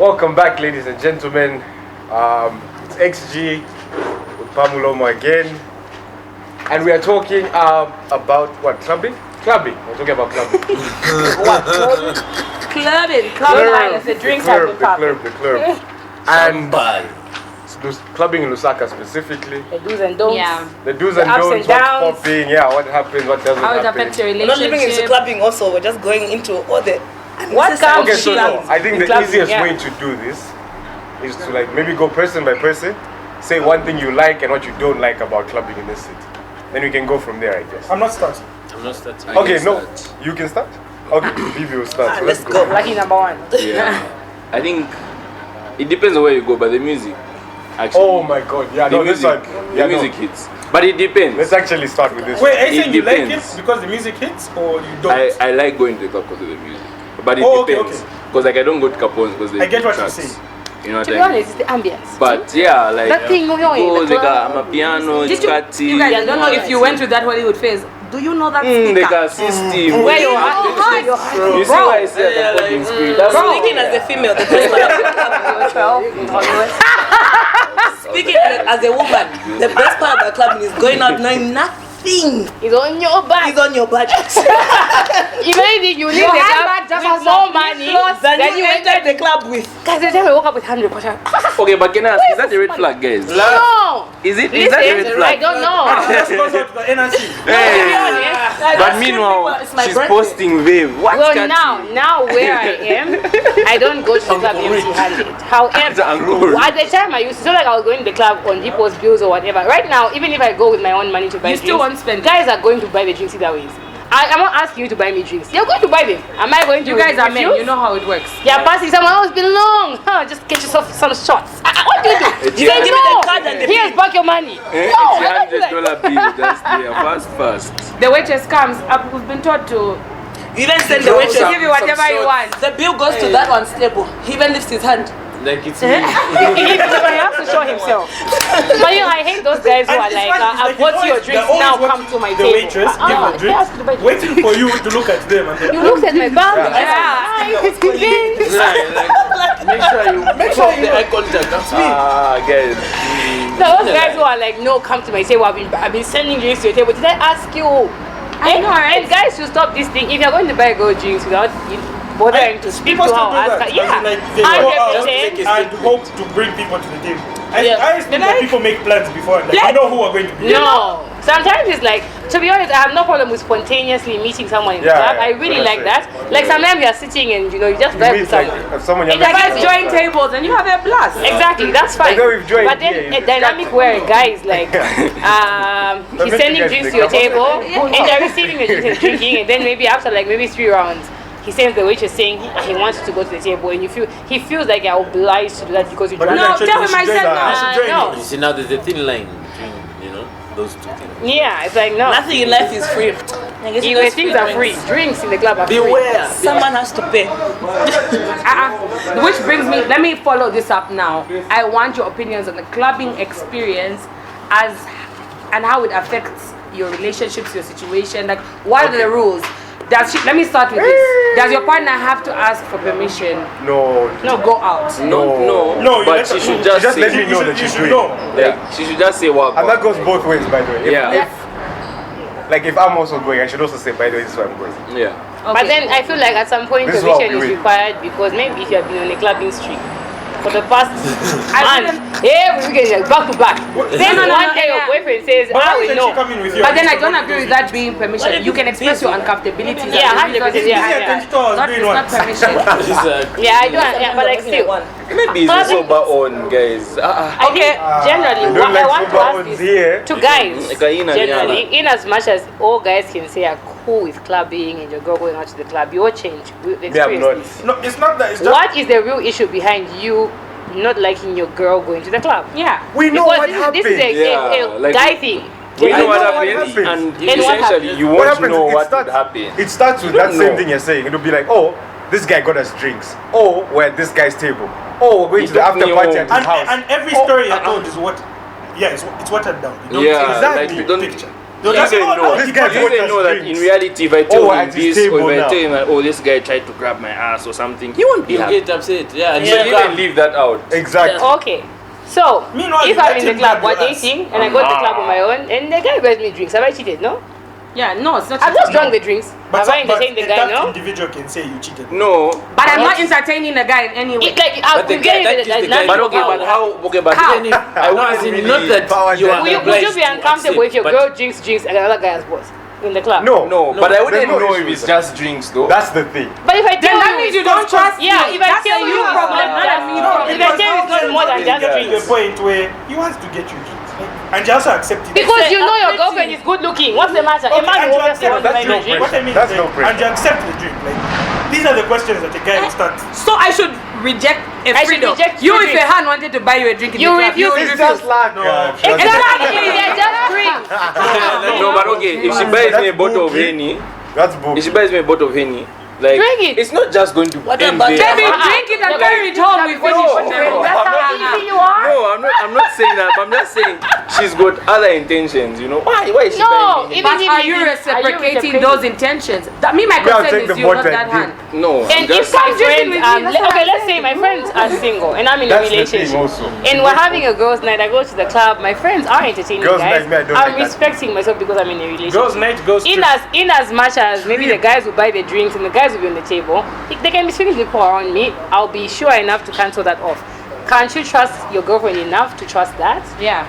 Welcome back, ladies and gentlemen. It's XG with PaMulomo again, and we are talking about what? Clubbing. We're talking about clubbing. What? Clubbing. The drinks have been popping. The club. And clubbing in Lusaka specifically. The do's and don'ts. Yeah. The do's and don'ts. What's popping? Yeah. What happens? What doesn't How it happen? affects your We're relationship. not living into clubbing also, we're just going into all the... What comes? Okay, so no, I think the clubbing, easiest yeah. way to do this is to like maybe go person by person, say one thing you like and what you don't like about clubbing in this city. Then we can go from there, I guess. I'm not starting. Okay, no, you can start. Okay, Vivi will start. So let's go. Lucky number one. Yeah. I think it depends on where you go, but the music. Actually, Oh my god, yeah, the no, music, this one. the music hits. But it depends. Let's actually start with this. Wait, are you It saying you like it depends. because the music hits or you don't? I like going to the club because of the music. But it Okay, depends. Because like I don't go to Capone because they I get what you're tracks. saying. You know what To be I mean? honest, it's the ambience. But yeah, like That thing going on in go, the they club. got piano, You guys, I don't know if you went through that Hollywood phase. Do you know that they speaker? got system. Where you You see why I said the fucking spirit? That's Speaking as a female, the best part of the club. Speaking as a woman, the best part of the club is going out knowing nothing. It's on your back. It's on your budget. Even if you leave the club with more money Then you entered the club with. Guys, the time I woke up with 100%. okay, but can I ask, is that a red flag, guys? No. Is that a red Listen, flag? I don't know. Let's go to the NRC. Hey. But meanwhile, she's posting wave. What? Well, now where I am, I don't go to the club empty-handed. However, at the time I used to, so like I was going to the club on people's bills or whatever. Right now, even if I go with my own money to buy You still drinks, won't spend. guys are going to buy the drinks either ways. I'm not asking you to buy me drinks. You're going to buy them. Am I going to? You guys are men. refuse? You know how it works. You're passing someone else belong. Just get yourself some shots. What do you do? It's You say give me no. the card and the Here's back your money. No, I don't do that. $100 bill just there, fast. The waitress comes up. We've been taught to You even send the waitress. give you whatever you want. The bill goes to that one's table. He even lifts his hand. Like it's He has to show himself. But you know, I hate those guys who are like, I bought you a drink, now come to my the table. waitress give a They ask you to buy drink, waiting for you to look at them and then, You looked at my bag. Make sure you the eye contact. That's me. Guys. Those guys who are like, no, come to my table. I've been sending drinks to your table. Did I ask you? I know, right? And guys should stop this thing. If you're going to buy girl drinks without bothering to speak to people her, still do ask that. her. Yeah, Like they go out 100%. and hope to bring people to the table. I think Like- that people make plans before, like you know who are going to be. No. Sometimes it's like, to be honest, I have no problem with spontaneously meeting someone in the Yeah, club. yeah, I really that's like it. that. Like sometimes you're sitting and you just You vibe meet with like someone. if someone you It's like haven't guys seen Join before. tables and you have a blast. Exactly, that's fine. Like, no, we've joined But then here, a dynamic where a guy is like, he's Let sending you guys drinks to think your about table, and you're receiving the drinks and drinking, and then maybe after like maybe 3 rounds, he sends the waitress saying he wants you to go to the table, and he feels like you're obliged to do that because you But drank. then No, actually tell you him should I join said that. no. You should join No. it. You see now there's a thin line between, those two things. Yeah, it's like no. Nothing in life is free. Even things are free. Drinks in the club are free. Beware. Someone has to pay. Which brings me, let me follow this up now. I want your opinions on the clubbing experience and how it affects your relationships, your situation. Like, what are the rules? Let me start with this. Does your partner have to ask for permission No. to go out? No. No, you But let she her- should you just just let say. me know that you you're should doing know. it. Like she should just say what. And that goes both ways, by the way. Yeah. Like if I'm also going, I should also say, by the way, this is where I'm going. Yeah. But then I feel like at some point This is what permission we is win. required because maybe if you have been on a clubbing streak for the past I month, every weekend like back to back. Then No, one day your yeah. boyfriend says, But I why will isn't she know. coming with you? But then I don't agree with that being permission. if You can it's express busy? your uncomfortability. Yeah, 100%, yeah. It's not permission. Yeah, I don't. Yeah, but like still. Maybe it's a sober on, guys. I think generally, You what don't I like want to sober ask ones is here. to guys, Like a in and generally, out. in as much as all guys can say are cool with clubbing and your girl going out to the club, your change with Me, I'm not. experience. No, it's not that. It's just What is the real issue behind you not liking your girl going to the club? Yeah. We know Because what this happened. is a Yeah, like- guy thing. We I know what know what happened, happened. and And what essentially happened? you What want to happens? know It what starts- would happen. It starts with You that don't same know. thing you're saying. It'll be like, oh, this guy got us drinks. Oh, we're at this guy's table. Oh, we're going He to the took after me party home. at his house. and every story you're told is what, it's watered down. You don't Yeah, see Exactly. like you don't. picture. They'll just say, You oh, no, this he guy bought You bought didn't us know that drinks. in reality, if I tell Oh, him at his this, or table if I now. tell him that, oh, this guy tried to grab my ass or something, he won't be You happy. get upset. Yeah. And So you you come. can leave that out. Exactly. Okay. So, Meanwhile, if you I'm let in the him club, grab we're your ass. dating, and I go to the club on my own, and the guy buys me drinks, have I cheated? No? Yeah, no, it's not. I've just drunk the drinks. Have I entertained the guy? that No? individual can say you cheated. No. But I'm not entertaining the guy in any way. It's like, But the guy, that is the guy. But okay, but how? Okay, but How? even if I No, as wouldn't in, really not that you are Would you obliged be to uncomfortable if accept, your but girl drinks and another guy has boss in the club? No, No, but I wouldn't There's no know issue if it's with that. just drinks though. That's the thing. But if I Then tell that you, means you don't trust me. yeah, if I That's tell a you, you problem, not a me problem. if I tell you it's not more than just to the drinks. point where he wants to get you drinks. And you also accept it. Because you know your girlfriend is good looking. What's the matter? A man and who you obviously accept wants to buy that's no me drink. What I mean That's is no like, pressure. and you accept the drink. Like, these are the questions that a guy will start. So I should reject a I should freedom. reject You, free if a drinks. hand wanted to buy you a drink in You the club, refuse. you It's just like Exactly, they're just drinks. No, but okay, if she buys me a bottle of Henny, That's if bullshit. she buys me a bottle of Henny, like Drink it. it's not just going to What end about- there. Baby, drink it and carry it home. We finish. That's how easy you are. No, I'm not saying that. But I'm just saying she's got other intentions. You know why? Why is she No, buying me? even But if are you you did- reciprocating those intentions? That me, my Yeah, I'll concern take is the you, not bottle that and hand. No, I'm And if just my Come drinking friends with are me, that's what okay, I'm let's say my friends are single and I'm in a That's the thing relationship, also. and we're having a girls' night. I go to the club. My friends are entertaining Girls' guys. night, me, I don't I'm like that. respecting myself because I'm in a relationship. Girls' night goes in as much as maybe the guys will buy the drinks and the guys will be on the table, they can be speaking to people around me. I'll be sure enough to cancel that off. Can't you trust your girlfriend enough to trust that? Yeah.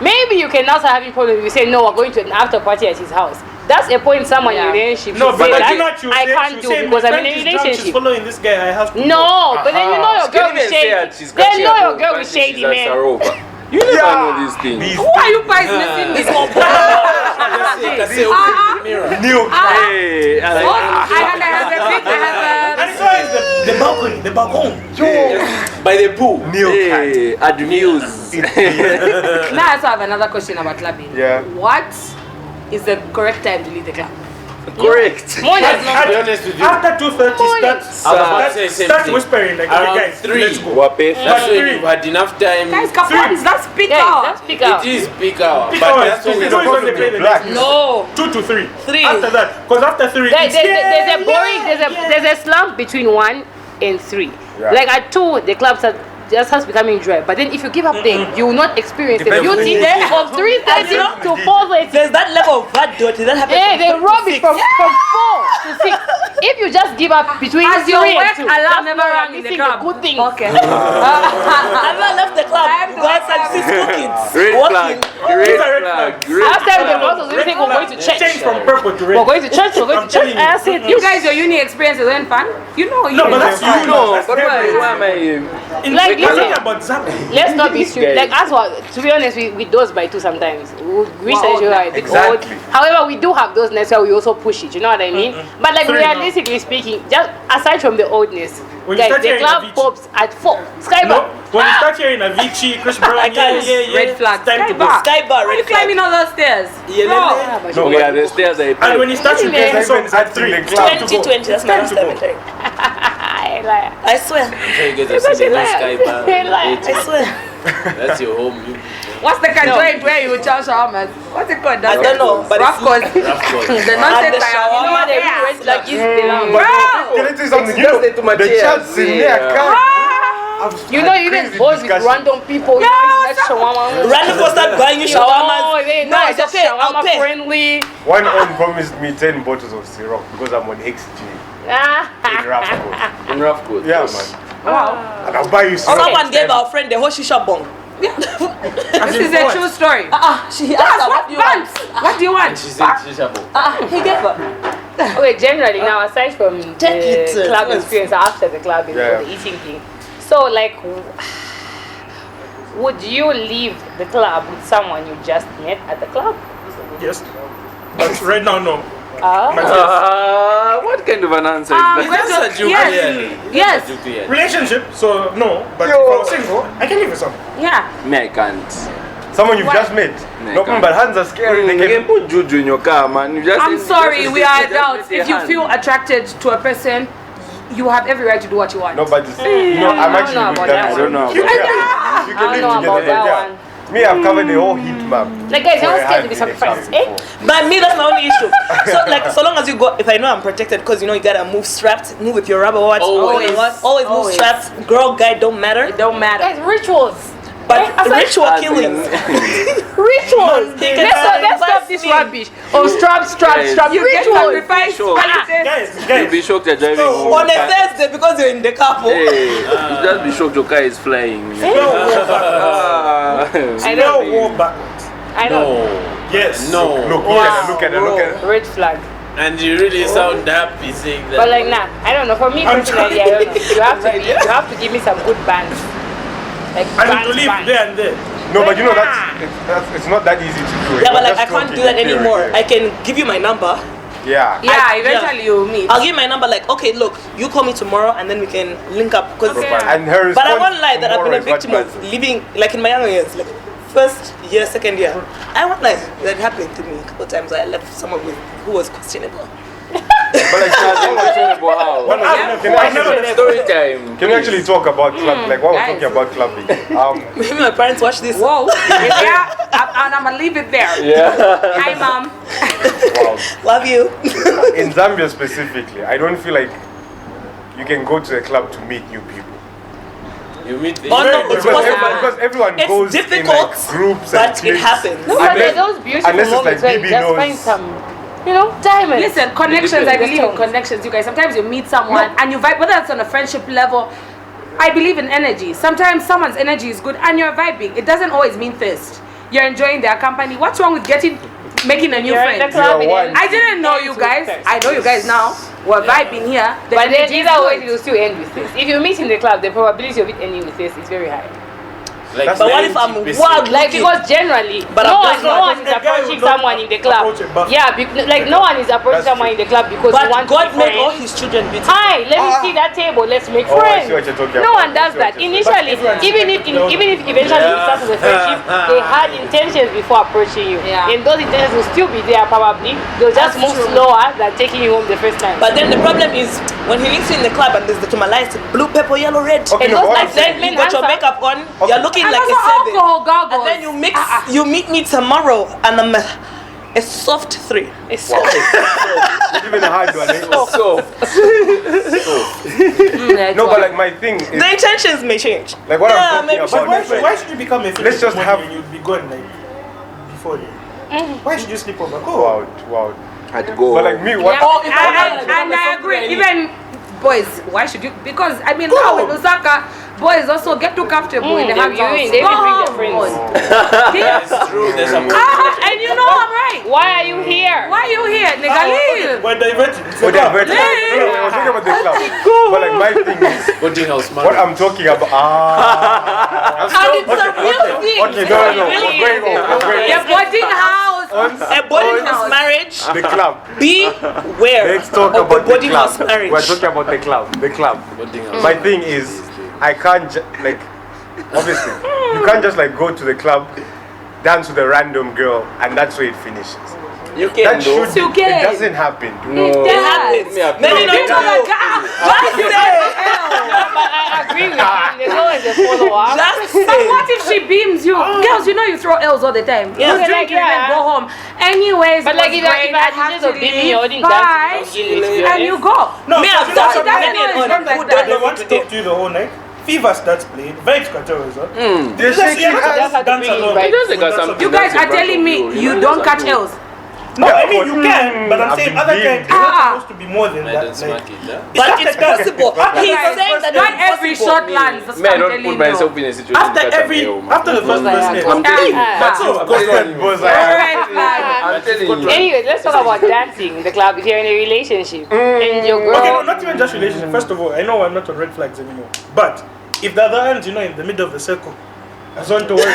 Maybe you can now start having problems. You say no, we're going to an after party at his house. That's a point someone in a Yeah. relationship No, should but say like, that you know what you I say? can't You do say, because my I'm in friend a is drunk, she's relationship. following this guy. I have to. No, but then you know your She girl can't is even say shady. that she's Then catching know her your own girl is fancy, shady, she's a man. Sarova. You never know these things. These Who are you guys messing with? new Hey, I like And so is the balcony, the balcony. by the pool. new cat. Hey, admuse. Now I also have another question about clubbing. Yeah. What is the correct time to leave the club? Correct. Morning. To be honest with you, After 2:30, start whispering like, Around okay, guys, 3. let's go. Wape. That's when you've had enough time. Guys, come on, that's peak Yeah, hour. that's pick up. It is peak hour. Peak But hours, that's when two, it's so it's when they play the Black. No. 2 to 3. 3. After that, because after 3, There- it's there's a boring, there's a slump between 1 and 3. Yeah. Like at 2, the club just starts becoming dry. But then if you give up there, you will not experience the beauty of 3:30 to 4:30. There's that level of bad dirty that happens. Yeah, the rubbish from 4 to 6. If you just give up between As 3 your and work 2, alarm that's never not rang in the missing club. good thing. Okay. I've not left the club. Go outside to see school kids. Red Walking. flag. Red flag. Last time the boss was saying we're going to change church. from purple to red. We're going to church, we're going to church. And I said, You guys, your uni experience isn't fun? You know, No, but that's you. No, That's but why am I? Like, We're talking listen, about Zap. let's not be stupid. Guys. Like, as well, to be honest, we dose by 2 sometimes. We reach Wow, that you are a bit old. exactly. However, we do have those nights where we also push it, you know what I mean? But like, 3 now. realistically speaking, just aside from the oldness, When you guys, start the hearing club Avicii. pops at 4. Skybar. No, when you start hearing Avicii, Chris Brown, Red flag. it's time to go. Skybar. Skybar, Why are you red flag. climbing all those stairs? No, we are the stairs. And when you start Isn't replacing it? songs at 3, Even it's time to go. 2020, that's my Time to go. time. I lie. I swear. You guys are Such a sitting in liar. Sky Bar. I swear. That's your home. What's the joint where you chow shawarmas? What's it called? I don't know, but Rough course. Rough course. The And nonsense the you know what they Yeah. red flag is Can I tell you something? You know, Just into my the chairs, chats in there yeah. can't. You know, even boys with random people, you know, it's not shawarma. Random people start buying you No, shawarmas. no, No, it's it's just okay. I'll shawarma pay. friendly. One on promised me 10 bottles of syrup because I'm on XG in rough coat. In rough coat. Yeah, man. Wow. And I'll buy you syrup. Someone gave our friend the whole shisha bong. This is a true story. She asked her, What what do you want? What do you want? And she said, Shishabo. He gave her. Okay, generally now, aside from the Take it, club yes. experience after the club, Yeah. the eating thing. So, like, would you leave the club with someone you just met at the club? Yes. But right now, no. Ah. But yes. What kind of an answer is that? That's a joke. Yes. Yes. Joke, yeah. Relationship, so no. But Yo. if I was single, I can live with someone. Yeah. Me, I can't. Someone you've Why? just met. No, No, I can't. but hands are scary. They You can can put juju in your car, man. You just I'm sorry, we are adults. just your If you hand. feel attracted to a person, you have every right to do what you want. No, but you see, you know, I'm I don't actually know with about that. that I don't know. You about can, that. you I can don't live know together. about that Yeah. one. Me, I've covered the whole heat map. Like guys, you're for not a scared to be hand in the sacrificed, club eh? before. But me, that's my only issue. So like, so long as you go, if I know I'm protected, because you know you gotta move strapped, move with your rubber watch. Always. Always move strapped. Girl, guy, don't matter. It don't matter. Guys, rituals. But Aside- ritual killings. Rituals. Let's stop this rubbish. Oh, strap. You get sacrificed. Sure. Guys, You'll be shocked you're driving home. On a Thursday because you're in the couple. Hey, you just be shocked your car is flying. I no know. war backwards. I know. Yes. No. Look at it. Red flag. And you really sound happy saying that. But like nah, I don't know. For me personally, I don't know. You have to give me some good bands. Like I need to bands, leave bands. there and there. No, but you know it's not that easy to do. Yeah, but We're like I just can't talking do that here and anymore. there. I can give you my number. Yeah. Yeah, eventually you meet. I'll give you my number. Like, okay, look, you call me tomorrow and then we can link up. Cause Okay. And her But I response won't lie that I've been a tomorrow is victim what of living like in my younger years, like first year, second year. I won't lie that happened to me a couple of times. I left someone who was questionable. But like, But I've never Story time. can we actually talk about club? Like, while we're talking about clubbing, Maybe my parents watch this. Whoa. Yeah, and I'm gonna leave it there. Yeah. Hi, mom. wow. Love you. In Zambia specifically, I don't feel like you can go to a club to meet new people. You meet the Oh, no, it's Because everyone It's goes in difficult, like groups and but it cliques. happens. No, but there are Unless- those beautiful unless it's moments like where you BB just knows. find some, diamonds. Listen, connections. I believe in Stones. connections, you guys. Sometimes you meet someone and you vibe, whether it's on a friendship level. I believe in energy. Sometimes someone's energy is good and you're vibing. It doesn't always mean thirst. You're enjoying their company. What's wrong with making a new You're in friend? the club. You're one. I didn't know you guys. I know you guys now. We're vibing here. The But then energy is either good. way, you'll still end with this. If you meet in the club, the probability of it ending with this is very high. like But what if I'm 90%. wild Like looking? because generally, But no I'm one just is not- a guy approaching will not someone in the club. approach a buff. Yeah, like no one is approaching That's someone in the club because But you want God to be made all friends. his children beautiful. Hi, let me see that table. Let's make Oh, I friends. see what you're talking No about. one does that. Initially, even if eventually it starts with a friendship, they had intentions before approaching you. Yeah. And those intentions will still be there probably. They'll just move slower than taking you home the first time. But then the problem is when he links you in the club and there's the Tumalais blue, purple, yellow, red. Okay, And no, those what I'm like saying- men You got your answer. makeup on, Okay. you're looking And like a also seven. alcohol goggles. And then you meet me tomorrow and I'm a soft 3. It's so Not even a hard one. Eh? So, No, but like my thing is, The intentions may change. like what Yeah, I'm maybe talking But about. why should you become a Let's just have- and you'd be gone like before then? Why should you sleep over? Go. Wow. I'd go. But like me, what? Yeah, Oh, if I and I agree. Even boys, why should you? Because I mean, now in Osaka, boys also get too comfortable in the they hands of bring their friends. That's true. There's a And you know I'm right. Why are you here? Why are you here, nigga? Leave. We're diverting. It's What a club. I was talking about the club. But like my thing is, boarding house man. what I'm talking about. And it's a real thing. Okay, no. We're going on. Your boarding house. A boarding house marriage. The club. Beware Let's talk of the about the boarding club. house marriage. We're talking about the club. The club. Boarding house. My thing is, I can't like, obviously, you can't just like go to the club, dance with a random girl, and that's where it finishes. you can That do. should. Okay. It doesn't happen. No. It happens. Maybe not People to you. like, Just say. But I agree with you. There's always a follow-up. Just but say. what if she beams you? Girls, you know you throw L's all the time. Yeah. You drink, Like, you then yeah. go home. Anyways, But it like was if I great. had have just to of beating you, I leave. wouldn't Bye. dance with And you go. No, Me, I've so done you know doesn't many always on look like who that. they don't want to today. talk to you the whole night. Fever starts playing. Vibes cartel as well. They're shaking Just hands. have to Dance bring it along. right. It does like something You guys that's are in telling front of me you don't catch L's. No, I mean you can, but I'm I've saying been other beamed. kinds. It's not supposed to be more than I that. don't smack it, yeah? But it's possible. He's saying that Not it's every possible. short lands. That's Me, I what I'm don't telling put myself you. in a situation After that every, after the first like, person. I'm telling you. That's That's Of course, that was like, Red flag. I'm telling you. Anyway, let's talk about dancing in the club. If you're in a relationship and your girl, Okay, no, not even just relationship. First of all, I know I'm not on red flags anymore. But if the other hand's, in the middle of the circle, I don't want to worry.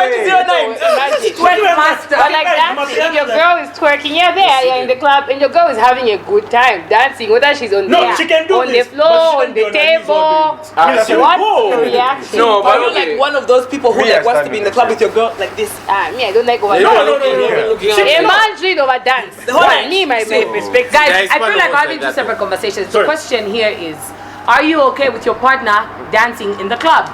Magic. Master. But like dancing, if your girl is twerking, you're in the club, and your girl is having a good time dancing, whether she's on No, she can do on this, the but floor, she on shouldn't the be on her knees all table. day. Mila, She'll What's go. the reaction? No, But but you're okay. like one of those people who Me, like I wants to stand be in with the club you. with your girl like this. Me, I don't like over No, A man should over dance. whole But night. me, my perspective. Guys, Guys, I feel like one we're having like two that. separate conversations. Sorry. The question here is, are you okay with your partner dancing in the club?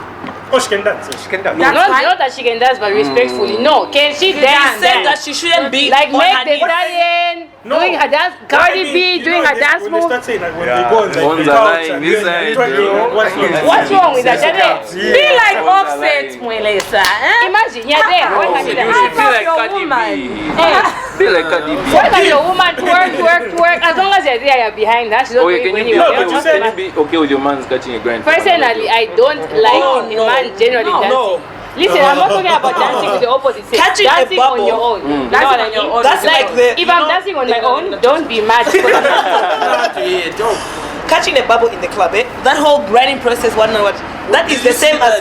Oh, she can dance. She can dance. That's fine. Not that she can dance, but respectfully. No, can she dance? Said that she shouldn't be Like on Meg her the knees. Stallion No. doing her dance, Cardi B doing her dance When move. they start saying like when Yeah. they go on like Ones the are couch lying, and this then side, twerking, bro. what's wrong? What's wrong with that? Be like Ones are Offset, lying. Mwelesa. Eh? Imagine, you're there. Oh, What you have you done? should be like your Cardi woman. B. Hey, Be like Cardi B. what can your woman twerk? As long as you're there, you're behind her. She's not Okay, doing can you be anywhere. No, but you okay, said- can you be okay with your man's catching a grind? Personally, I don't like Oh, a no. man generally dancing. No. Listen, I'm not talking about dancing with the opposite sex. Catching a Dancing on bubble. your own. You know Dancing what I on your mean? own. That's like the. If I'm dancing on my own, don't be mad. Don't. Catching a bubble in the club, eh? That whole grinding process, one what? That is the same as.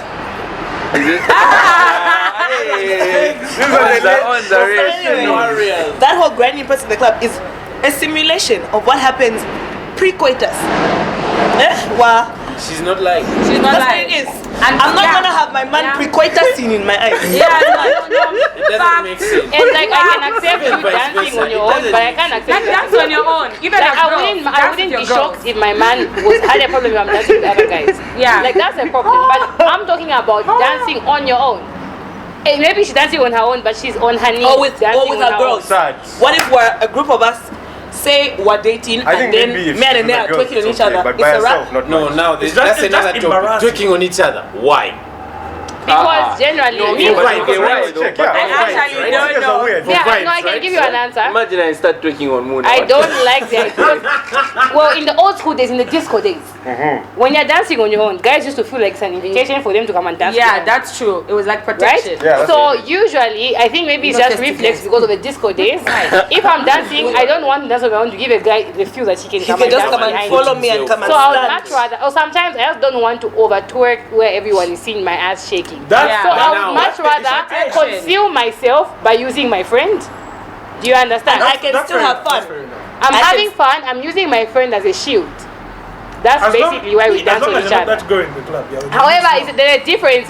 That whole grinding process in the club is a simulation of what happens pre-coitus. Eh? Wow. She's not like. She's not That's what like it is. And I'm not yeah. gonna have my man Yeah. pre-coitus scene in my eyes. Yeah, no. It doesn't make sense. It's like I can accept you Vice dancing versa. on your It own, doesn't but I make can't sense. accept Like dance on your own. Even Like as I girls, wouldn't dance be with your shocked girls. if my man had a problem if I'm dancing with other guys. Yeah. Like that's a problem. But I'm talking about dancing on your own. Eh, maybe she's dancing on her own, but she's on her knees. Or with dancing her on girls. Sad. What if we're a group of us, say we're dating, I and think then maybe if me and she's with Eneya a girl, are twerking on it's each okay, other? but It's by a herself, wrap. not No, much. now It's that's just another topic. embarrassing. Twerking on each other. Why? Because generally, No, me- but Right, okay, right, why though? check, But yeah. I actually right? don't Niggas are know. weird. yeah, vibes, no, I can right? give you an answer. Imagine I start twerking on Moon. I don't like the idea. Well, in the old school days, in the disco days, when you're dancing on your own, guys used to feel like it's an invitation for them to come and dance. Yeah, with them. that's true. It was like Right? protection. Yeah, that's So it. usually, I think maybe it's Not just just reflex together. because of the disco days. If I'm dancing, I don't want to dance on my own to give a guy the feel that he can He come can and just dance come and behind follow me. me and come and So I would stand. much rather, or sometimes I just don't want to over twerk where everyone is seeing my ass shaking. That's Yeah. So I now, would much rather attention. conceal myself by using my friend. Do you understand? And I can That's still fair have enough, that's fun. fair enough. I'm I can- having fun. I'm using my friend as a shield. That's As long- basically why we as dance long on as each you're not other. that girl in the club. Yeah, However, there's a difference.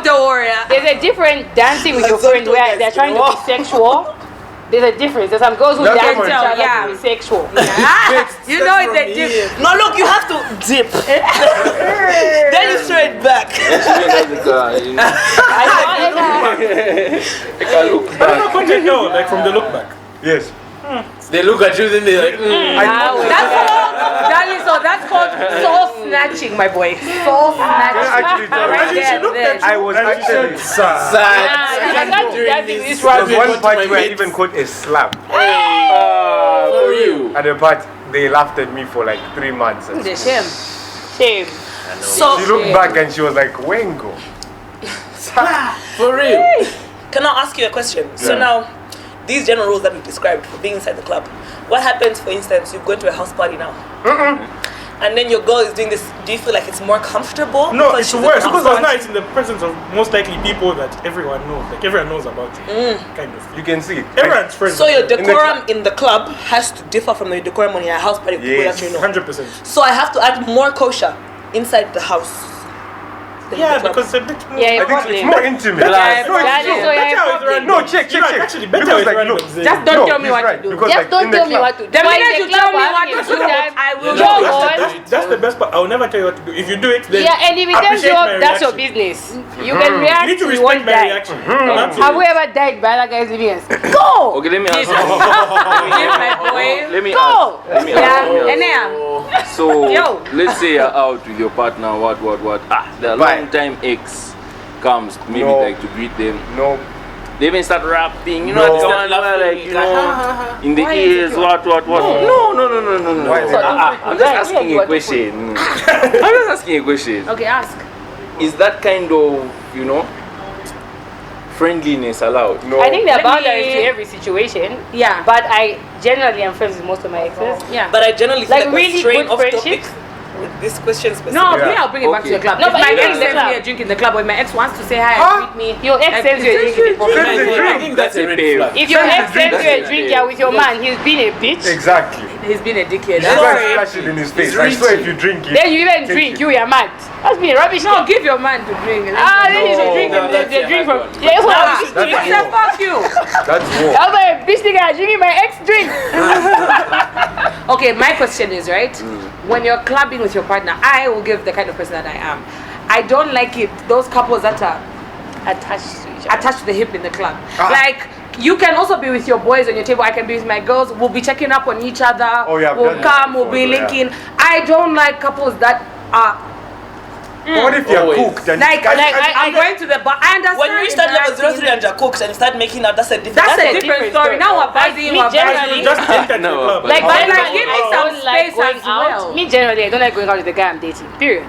Don't worry. There's a different dancing with your Don't friend do where this, they're trying to you be sexual. There's a difference. There's some girls who That's dance what with each I'm other saying. to be sexual. You know it's a difference. No, look, you have to dip. Then you throw it back. I can look I don't know, content no, like from the look back. Yes. They look at you, then they're like, That's called soul snatching, my boy. Soul snatching. Actually, And she looked at you I was and she actually said, "Sir." sad. I can't do that in this There was round. one part where I even caught a slap. for you. At the part, they laughed at me for like 3 months. The shame. Shame. So, She looked back and she was like, Wengo. For real. can I ask you a question? So Yeah. now, these general rules that we described for being inside the club, what happens, for instance, you go to a house party now? And then your girl is doing this, do you feel like it's more comfortable? No, because it's she's worse at the because house now party? it's in the presence of most likely people that everyone knows. Like everyone knows about you. Kind of. You can see it. Everyone's friends. So your with you. decorum in the club has to differ from the decorum on your house party with people Yes. that you know. 100%. So I have to add more kosher inside the house. than Yeah, the club. because it's a bit more. Yeah, I think probably. it's more intimate. Better- No, it's That is true. so yeah, Better is probably. random. No, check. You know, actually, better Because is like, random. look, Just don't no, tell me he's what to right, do. because, Just like, don't in the tell me club- what to do. The Why minute in you the club tell me we're what having a to good do, time? I will Yo, not. God. That's the best part. I'll never tell you what to do. If you do it, then Yeah, and if it tells appreciate you my off, that's your reaction. business. You can You react, need to you respect won't my die. reaction. Have we ever died by other guys leaving us? Go! Okay, let me ask you. My boy. Let me Go! ask. Let me Yeah, ask. Eneya. So Yo. let's say you're out with your partner. What? The Bye. long time ex comes, maybe No. like to greet them. No. They even start rapping. You No. know, the Start one where laughing, like you like, know, in the Why is ears. it What? No. Why is it? I'm just asking a question. I'm just asking a question. Okay, ask. Is that kind of friendliness allowed? No. I think there are Let me- boundaries to every situation, Yeah. but I generally am friends with most of my exes. Yeah. But I generally feel Like like, really we're straying good off friendships? topic with this question specifically. No, Yeah. me, I'll bring it back to Okay. the club. No, If but my you ex bring the sends me club. a drink in the club, when my ex wants to say hi Huh? and greet me, Your ex like, sends you a drink in the Send pocket. the I drink. think that's a red That's a flag. If your ex sends you a That's drink, it. yeah, with your man, he's been a bitch. Exactly. he's been a dickhead. You That's guys right. splash it in his face. It's I swear if reaching. you drink it. Then you even take drink, it. you're mad. That's been rubbish. No, give your man to drink. Ah, then you should drink No, the that's drink your from. hard one. Yeah, Nah, well, I said fuck you. That's war. I was like, bitch nigga, drinking my ex drink. Okay, my question is right. When you're clubbing with your partner, I will give the kind of person that I am. I don't like it. Those couples that are Attached to each other. attached to the hip in the club. Like, you can also be with your boys on your table. I can be with my girls. We'll be checking up on each other. Oh, yeah, I've we'll done that come. We'll be before, linking. I don't like couples that are What if you're Always. cooked and like. I'm I- going to the bar. I understand. When you reach that level interacting. 03 and you're cooked and you start making out, that's a different. That's a a different different story. story. Now we're Like, buzzing. me We're generally- buzzing. Just entered the No, club. but- Like, But like, generally, give me I some don't like space going as out. well. Me generally, I don't like going out with the guy I'm dating. Period.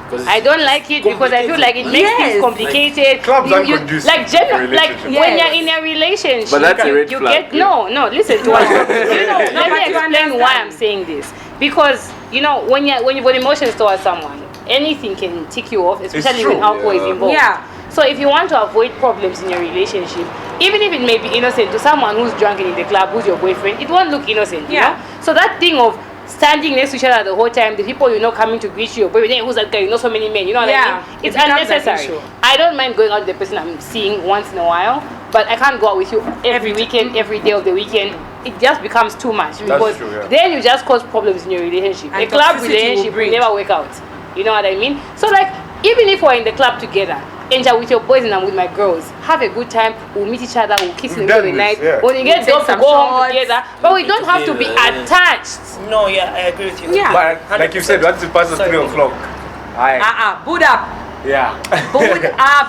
Because I don't like it because I feel like it makes Yes. things complicated. Clubs aren't You- conducive like to like relationships. when Yes. you're in a relationship, But that's a red you flag, get yeah. no. Listen to what let but me you explain why I'm understand. saying this. Because when you've got emotions towards someone, anything can tick you off, especially true. when alcohol is Yeah. involved. Yeah. So if you want to avoid problems in your relationship, even if it may be innocent to someone who's drunk in the club, who's your boyfriend, it won't look innocent. You Yeah. know? So that thing of standing next to each other the whole time, the people coming to greet you, your boyfriend, hey, who's that guy? You know so many men. You know what I Yeah. mean? It's It becomes an unnecessary. issue. I don't mind going out with the person I'm seeing once in a while, but I can't go out with you every weekend, every day of the weekend. It just becomes too much because true, yeah. then you just cause problems in your relationship. And A club toxicity will relationship will breed. never work out. You know what I mean? So like, even if we're in the club together, enjoy with your boys and I'm with my girls, have a good time. We'll meet each other. We'll kiss in the middle of the We've night. done this, yeah. When you get We'll done, take to some go home shots. together. But we don't have to be Together. attached. No, yeah, I agree with you. Yeah. But like you said, once it passes Sorry. 3 o'clock, Boot up. yeah. Boot up.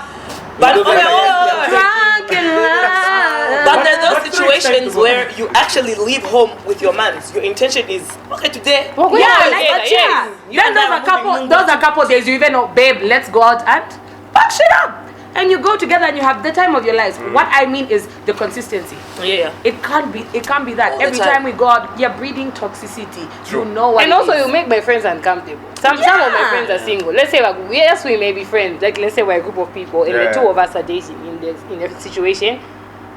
But Look okay, at oh, Drunk in love. but there are those But three situations times where you actually leave home with your mans. Your intention is okay today. We're going Yeah, out like together, that, yes. yeah. You Then and those I are are couple. moving Those are couple days. You even know, babe, let's go out and pack shit up, and you go together and you have the time of your lives. What I mean is the consistency. Yeah. It can't be. It can't be that All the every time. time we go out, you're breeding toxicity. True. You know what? And it also, is. you make my friends uncomfortable. Some of my Yeah. friends are single. Let's say, like, yes, we may be friends. Like, let's say we're a group of people, and Yeah. the two of us are dating in a situation.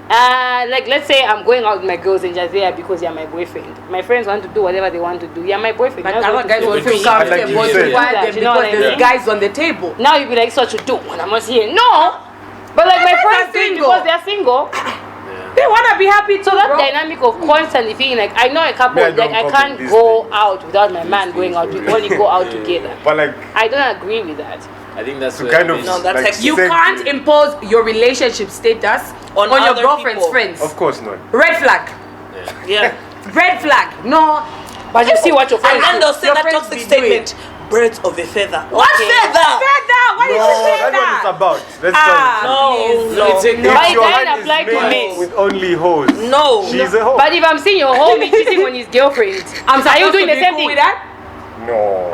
Like, let's say I'm going out with my girls and just there because you're my boyfriend. My friends want to do whatever they want to do. You're my boyfriend. But You're not other going guys to will stay feel with me. Like comfortable you to said. require them You know what because I there's mean? guys on the table. Now you'll be like, so to do when I'm not here. No! But like my friends are friends do it single. because they're single. They wanna be happy. So that bro. dynamic of constantly feeling like I know a couple Me, I like don't I cope can't with these go things. out without my man going out. We only go out together. But like, I don't agree with that. I think that's to where kind it of is. No, that's like, like You send can't impose your relationship status On on your other girlfriend's people. friends. Of course not. Red flag. Yeah. Red flag. No. But you see what your And friends then do. they'll say Your that friends toxic be statement. Birds of a feather. What Okay. feather? Feather. Why did you say That's what it's that? about. Let's Ah, No, please. no. It's a- If But it your doesn't hand is apply to made men. with only hoes, No. she's a hoe. But if I'm seeing your homie cheating on his girlfriend, I'm are you supposed doing to the be same cool thing? with that? No.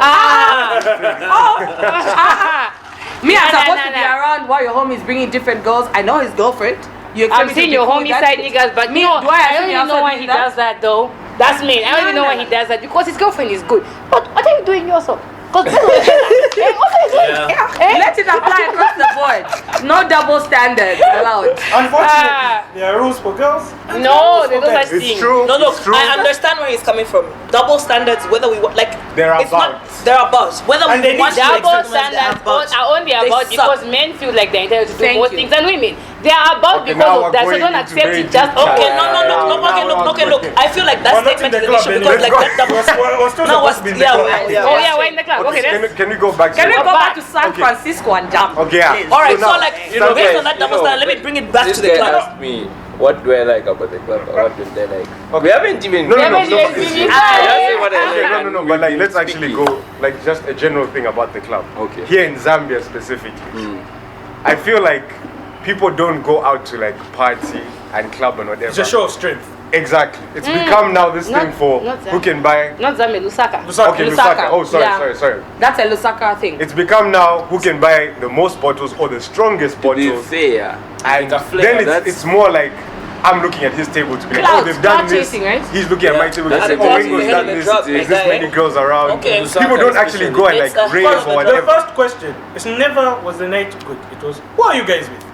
Me, I'm Nah, supposed nah, to be nah. around while your homie is bringing different girls. I know his girlfriend. You expect I'm me to seeing be your cool with homie that? side niggas, but Me, no, do I I assume don't you even know also why do he that? does that though. That's me. I don't even know why he does that because his girlfriend is good. But what are you doing yourself? Because what are you doing? Yeah. Eh? Let it apply across the board. No double standards allowed. Unfortunately, Ah. there are rules for girls. and there are No, rules there's for no guys. such It's thing. true. No, look, it's true. I understand where he's coming from. Double standards, whether we want, like, They're it's not, about. they're about. Whether And they we need want to to Double accept them as they're standards about. are only They about suck. because men feel like they're entitled to do Thank more you. things than women. They are about Okay, because now of we're that. So going don't into accept very it just deep Okay, chat. no, okay, look. I feel like that We're not in statement the is an club issue anymore. because, like, that double. We're still No, supposed to be in the yeah, club. yeah. Oh yeah, we're in the club. Okay, can, let's can we go back Can we to go Go back back. to San Okay. Francisco and jump? Okay, yeah. Please. All right, So so now- like, You know, based guys, on that you double know, standard, let me bring it back this to the guy club. asked me, what do I like about the club? Or what do they like? We haven't even. No, no, no, Haven't no. even seen it. That's what I Okay, like. no, no, no, but like, let's actually go, like, just a general thing about the club. Okay. Here in Zambia specifically, I feel like people don't go out to, like, party and club and whatever. It's a show of strength. Exactly. It's become now this Not- thing for not who can buy. Not Zambia, Lusaka. Lusaka. Okay, Lusaka. Lusaka. Oh, sorry, Yeah. sorry. That's a Lusaka thing. It's become now who can buy the most bottles or the strongest To be bottles. fair, And Like a flair, then that's- it's more like I'm looking at his table to be like, oh, Clout, they've done clout this. chasing, right? He's looking at my table to That's say, the oh, clout Ingo's chasing. done The this. drug, There's my this guy. many girls around. Okay. People don't actually go and like It's a rave fun- or The whatever. first question is never was the night good. It was who are you guys with?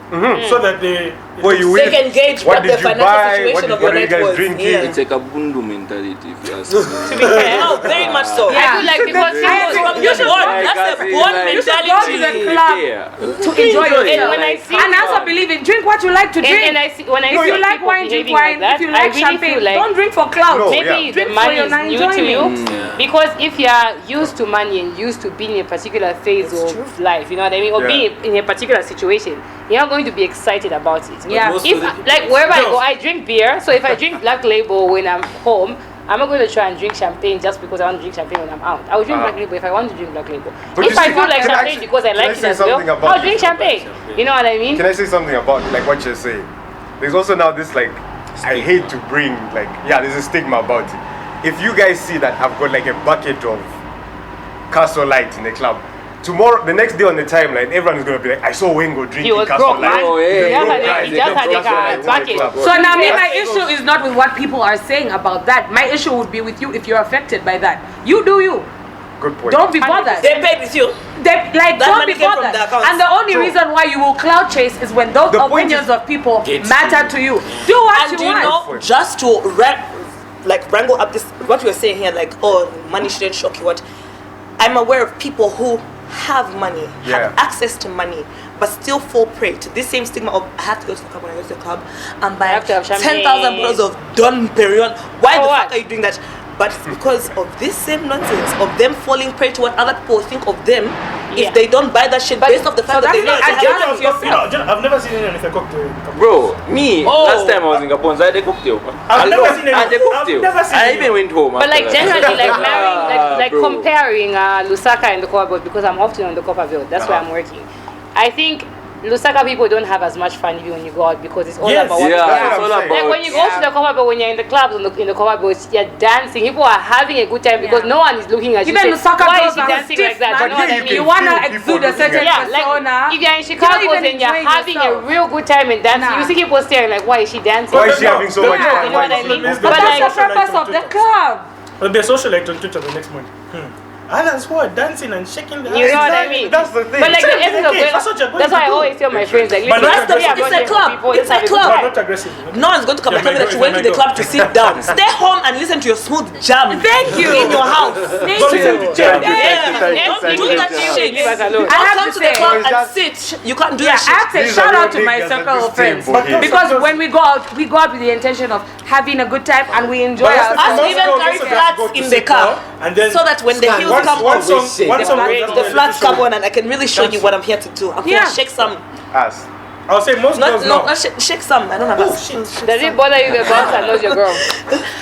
So that they. Where you They with? can gauge What what the did you financial buy? situation of What the are you night guys was. drinking? Yeah. it's like a bundu mentality if you ask me. To be fair. No, very much so. I feel like because I agree. singles, From You should born. go- That's a like, born like, you should go to the mentality. club to enjoy And yourself. when I see And I also believe in drink what you like to drink. and I see when I if see you like people wine, drink behaving wine. like that, If you I like really champagne, feel like don't drink for clout. No. maybe yeah. the Drink for money your is new to enjoyment. you because if you are used to money and used to being in a particular phase of life, you know what I mean, or Yeah. being in a particular situation, you're not going to be excited about it. Yeah. most If of the people- like wherever I No. go, I drink beer. So if I drink Black Label when I'm home, I'm not going to try and drink champagne just because I want to drink champagne when I'm out. I will drink Black Label if I want to drink Black Label. But If you I see, feel like can I champagne actually- because I can I like it say as well, something about I'll drink champagne. You know what I mean? Can I say something about like what you're saying? There's also now this like I hate to bring like there's a stigma about it. If you guys see that I've got like a bucket of Castle Light in the club, tomorrow the next day on the timeline, everyone is gonna be like, I saw Wengo He drinking was Castle broke, Light. man. Oh, yeah, He yeah, just had yeah. a- he just had a bucket. So now me, Yeah. my issue is not with what people are saying about that. My issue would be with you if you're affected by that. You do you. Good point. Don't be bothered. They paid with you. Like, That don't money be came from bothered. the accounts. And the only True. reason why you will cloud chase is when those The point opinions is- of people Gets matter to you. Do what And you you want. know, just to wrangle up this, what we were saying here, like, oh, money shouldn't shock you. What? I'm aware of people who have money, Yeah. have access to money, but still fall prey to this same stigma of I have to go to the club when I go to the club and buy have to have champagne. 10,000 bottles of Don Perignon. Why For the what? fuck are you doing that? But it's because of this same nonsense of them falling prey to what other people think of them Yeah. if they don't buy that shit But- based off the fact so that they that's know not it's adjust healthy. yourself. I've never seen anyone with a cocktail. Bro, me, Oh. last time I was in Gabon, I had a cocktail. I've never Alone, seen anyone. I had a I've cocktail. never seen I anyone. even went home. But like after that. generally, like marrying, like Bro. comparing Lusaka and the Copperbelt, because I'm often on the Copperbelt. That's where I'm working. I think Lusaka people don't have as much fun even when you go out because it's all Yes. about what Yeah, you That's do. it's what all I'm saying. about. Like when you go to the Copperbelt, when you're in the clubs in the Copperbelt, you're dancing. People are having a good time because Yeah. no one is looking at you. Even saying, Lusaka why girls is she are dancing stiff, like that? man. You know what I You mean? You wanna feel people exude a looking certain at Yeah, like persona. if you're in You're Chicago not even and you're enjoying having a yourself. real good time and dancing, Nah. you see people staring like, why is she dancing? Why is she having so much Yeah. fun? You know Why what I is she mean? so But But But that's like, the purpose of the club. There'll be a social light on Twitter the next month. Others who are dancing and shaking their You know what I Exactly, mean? that's the thing. But like the essence of Okay, that's what you're going that's why I to do. always tell my friends like, But listen, that's the- we are it's not a here for club. people, It's let's have a good club. But time. not aggressive. No one's going to come and tell me that you went to the club to sit down. Stay home and listen to your smooth jam. Thank you. In your house. Thank But you. listen to Jen. Yeah. Let's Don't do leave that it shit. leave us alone. I Don't have come to to the say- club It's and just- sit. You can't do Yeah, that I have shit. to These shout are out to real my niggas circle at of this friends table here. because when we go out with the intention of having a good time and we enjoy But that's the ourselves. thing, Us even most carry girls also flats just go to in the sit car, down and then so that when the heels one come one on, song, shit. one The song, flats- the flats come on, and I can really show you what I'm here to do. I'm Yeah. gonna shake some. Us. I'll say most girls know. Not shake some. I don't have Oh, a shit. Does it bother you the bouncer knows your girl?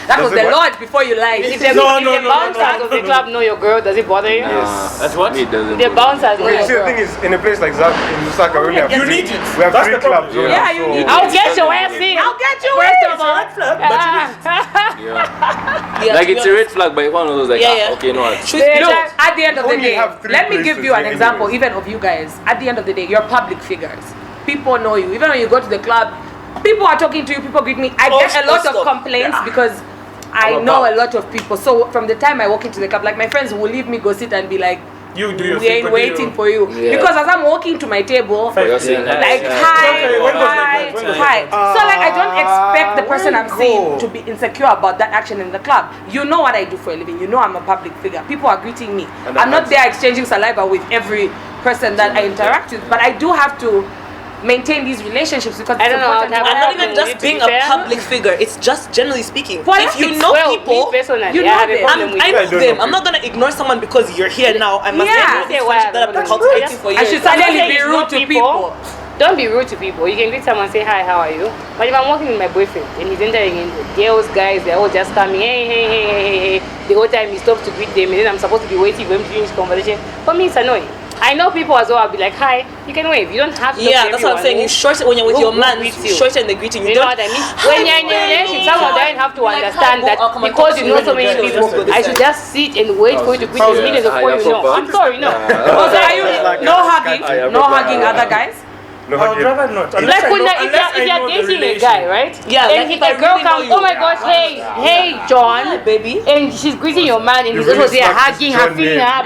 That was Does it the what? Lord before you lied. If the, No, if no, the no, bouncers no, of the no. club know your girl, does it bother you? That's what? Me, it doesn't. The bouncers know But you your see, the girl. thing is, in a place like Zak, in Lusaka, we only have You three- need it. We have That's 3 the problem. clubs. Yeah. Yeah, you need I'll get your ass in. I'll get you First in. of all. Red flag, but you need it. Yeah. Yeah, Like to it's be a honest. red flag, but one of those like, Yeah, yeah. okay, no. Truth be Look, told, at the end of the Only day, have 3 let me give you an places example, anyways. even of you guys. At the end of the day, you're public figures. People know you. Even when you go to the club, people are talking to you, people greet me. I get a lot of stop. complaints because I I'm know about. a lot of people. So from the time I walk into the club, like my friends will leave me go sit and be like, You do your we ain't thing, waiting for you. Yeah. Because as I'm walking to my table, Fine. You're saying that. like Yeah. hi, Okay, when goes like hi, that? When goes hi. like that? So like I don't expect the person I'm seeing cool. to be insecure about that action in the club. You know what I do for a living. You know I'm a public figure. People are greeting me. And I'm not that's- there exchanging saliva with every person that I interact with, but I do have to maintain these relationships because I it's don't know how important it to and happens. have not even To just be being fair. a public figure. It's just generally speaking. Well, If you it's- know Well, people, me personally, you I know have a them. problem with I it. know I don't them. know I'm not gonna ignore someone because you're here now. I must Yeah. make Say a why friendship that I've been I cultivating for I years. should I'm not suddenly saying be it's rude not to people. Don't be rude to people. You can greet someone, say hi, how are you? But if I'm walking with my boyfriend and he's entering in, girls, guys, they're all just coming, hey. The whole time he stops to greet them, and then I'm supposed to be waiting for him to finish conversation. For me, it's annoying. I know people as well. I'll be like, hi, you can wave. You don't have to. Yeah, that's what I'm saying. You shorten when you're with your man. greets You shorten the greeting. You know what I mean? When you're in a relationship, someone doesn't have to Like, understand hi, that I'll come and because talk you to know you so when many you get people, home. I should just sit and wait for you to greet Oh, me millions yeah. before you know. Yeah. I'm sorry, no. Also, are you Like no a- hugging, I- no hugging other guys? No, I would okay. rather not. Like Unless I when know- if unless I you're know the dating a relation. guy, right? Yeah, and like if if I a girl really know comes, you. oh my gosh, hey, John, Hi, baby. and she's greeting your man, and You he's also really there slapped hugging John her, feeling name. her.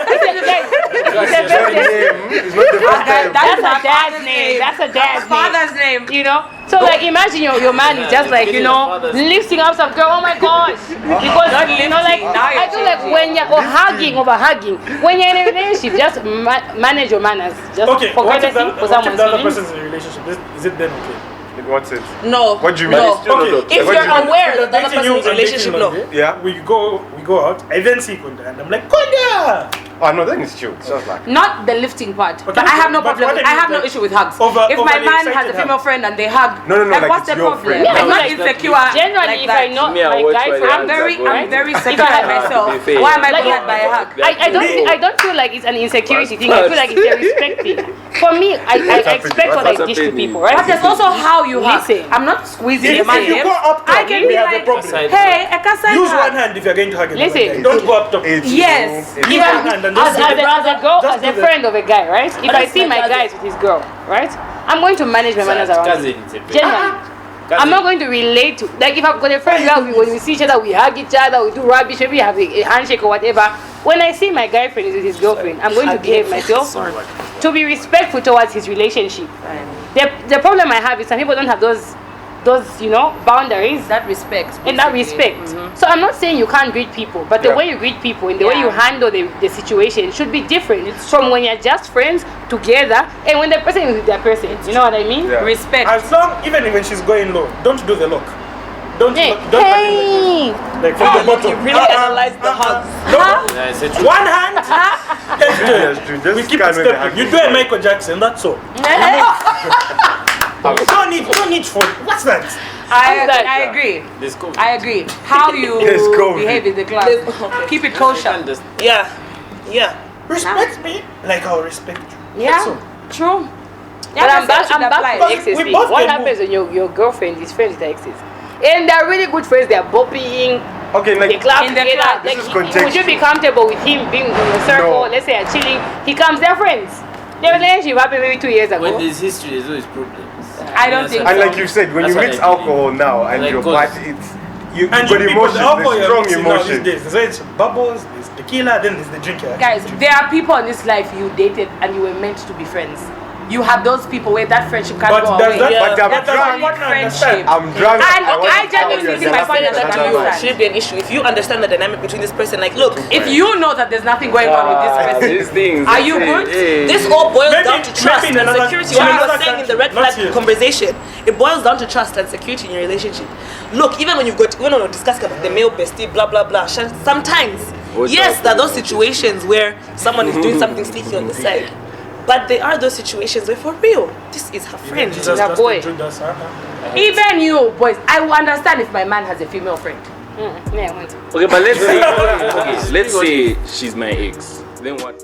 I said, guys, it's a Joy birthday. name. It's not the first time. That's a dad's name. That's a dad's Father's name. You know? So like imagine your man is just like, you know, lifting up some girl, oh my gosh. Because you know like I feel like when you're over hugging, when you're in a relationship, just manage your manners. Just Okay, for what if courtesy, for the someone's other feelings. person's in a relationship? Is it then okay? In what sense? No. What do you mean? No. Okay. If What you're do you mean? aware that the other Dating person you is in a and relationship, dating no. Londe, Yeah. We go out. I then see Kunda, and I'm like, Kunda. Oh no, then it's chill. It's just like Not the lifting part, Okay, but I have no but problem. what I I have mean, no like, issue with hugs. over- If my overly man has a excited female hug. friend and they hug, No, like like what's it's the your problem? friend. Yeah, I'm not like- insecure. Generally, like if that. I know Me, I my watch guy where friend, the I'm very right? secure I- myself. to be fair. Why am I Like, bothered by a hug? I don't feel like it's an insecurity thing. I feel like it's a respect thing. For me, I expect what I dish to people, right? But there's also how you hug. Listen. I'm not squeezing the If man. you go up top, I can we be have a like, problem. hey, I can say Use hug. one hand if you're going to hug another Listen. guy. Don't go up top. it's Yes. it's- If one I, hand and as, just as, a girl, just as a do the- friend of a guy, right? If I that's see my my cousin. guys with his girl, right? I'm going to manage my manners around Cousin, him. it's a bit. Generally. I'm not going to relate to, like if I've got a friend where when we see each other, we hug each other, we do rubbish, maybe have a handshake or whatever. When I see my guy friend is with his girlfriend, I'm going to behave myself to be respectful towards his relationship. The problem I have is some people don't have those you know, boundaries That respect. in that basically. respect. So I'm not saying you can't greet people, but the Yeah. way you greet people and the way Yeah. you handle the situation should be different. It's from when you're just friends together and when the person is with their person. You know what I mean? Yeah. Respect. As long, even when she's going low, don't do the lock. Don't Hey, don't hey. like from the bottom. You really analyze the hugs. Yeah, it's a true. One hand. Let's do Yes, it. true. Just We keep scan it when they stepping. hug You do a Michael Jackson. That's all. Don't need for what's that? I agree. Let's go. I agree. How you Let's go. behave in the club. Let's- Keep it kosher. Yeah. Yeah. Respect me like I'll respect you. Yeah. That's all. True. But I'm back to apply. the exes We thing. both What can happens when your girlfriend is friends with the exes? And they're really good friends, they're bopping, Okay, they like clap In the together. club. Like, This is would you be contextual. comfortable with him being in your circle? No. Let's say you're chilling, he comes, they're friends. Their relationship happened maybe 2 years ago. When there's history, there's always problems. I don't think and so. like you said, when That's you what mix I believe. alcohol now and Like your goes- body, it's you And got you people, emotions, the alcohol there's you're strong mixing now these emotions. days. There's bubbles, there's tequila, then there's the drink. Guys, there are people in this life you dated and you were meant to be friends. You have those people where that friendship can't But go does away. that, Yeah. But I'm That's drunk. solid friendship. I'm drunk. And want I to genuinely tell you think my that partner that's that not you right. can. Shouldn't be an issue. If you understand the dynamic between this person, like, look, If you know that there's nothing going on with this person, These things. Are you good? this all boils Maybe- down to trust maybe in and another- security. in What I another was saying in the red country, not flag here. conversation, it boils down to trust and security in your relationship. Look, even when we discuss about the male bestie, blah blah blah. Sometimes, What's yes, up? there are those situations where someone is doing something sneaky on the side. But there are those situations where, for real, this is her friend. Jesus That just boy. enjoyed us, huh? even you boys, I will understand if my man has a female friend. Yeah, I want to. Okay, but let's say, let's say she's my ex. Then what?